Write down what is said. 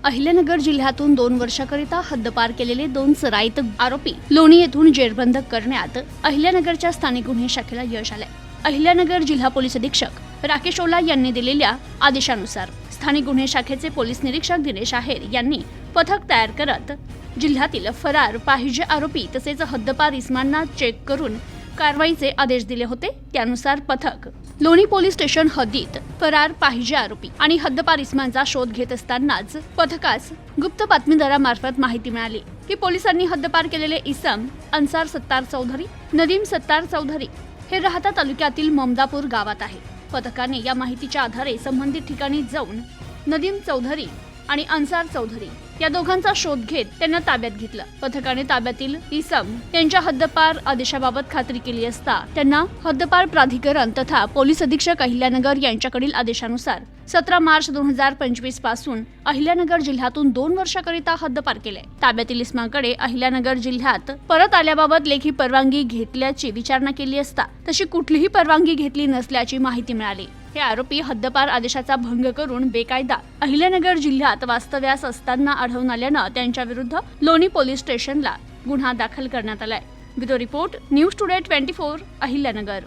अहिल्यानगर जिल्ह्यातून 2 वर्षाकरिता हद्दपार केलेले 2 सराईत आरोपी लोणी येथून जेरबंद करण्यात अहिल्यानगरच्या स्थानिक गुन्हे शाखेला यश आले। अहिल्यानगर जिल्हा पोलीस अधीक्षक राकेश ओला यांनी दिलेल्या आदेशानुसार स्थानिक गुन्हे शाखेचे पोलीस निरीक्षक दिनेश आहेर यांनी पथक तयार करत जिल्ह्यातील फरार पाहिजे आरोपी तसेच हद्दपार इस्मांना चेक करून कारवाईचे आदेश दिले होते। त्यानुसार पथक लोणी पोलीस स्टेशन हद्दीत फरार पाहिजे आरोपी आणि हद्दपार इस्मांचा शोध घेत असतानाच पथकास गुप्त बातमीदारामार्फत माहिती मिळाली की पोलिसांनी हद्दपार केलेले इसम अन्सार सत्तार चौधरी, नदीम सत्तार चौधरी हे राहता तालुक्यातील ममदापूर गावात आहे। पथकाने या माहितीच्या आधारे संबंधित ठिकाणी जाऊन नदीम चौधरी आणि अन्सार चौधरी या दोघांचा शोध घेत त्यांना ताब्यात घेतलं। पथकाने ताब्यातील इसम यांच्या हद्दपार आदेशाबाबत खात्री केली असता त्यांना हद्दपार प्राधिकरण तथा पोलीस अधीक्षक अहिल्यानगर यांच्याकडील आदेशानुसार 17 मार्च 2025 पासून अहिल्यानगर जिल्ह्यातून 2 वर्षाकरिता हद्दपार केले। ताब्यातील इस्माकडे अहिल्यानगर जिल्ह्यात परत आल्याबाबत लेखी परवानगी घेतल्याची विचारणा केली असता तशी कुठलीही परवानगी घेतली नसल्याची माहिती मिळाली। हे आरोपी हद्दपार आदेशाचा भंग करून बेकायदा अहिल्यानगर जिल्ह्यात वास्तव्यास असताना आढळून आल्यानं त्यांच्या विरुद्ध लोणी पोलीस स्टेशनला गुन्हा दाखल करण्यात आलाय। Bureau report news today 24 Ahilyanagar.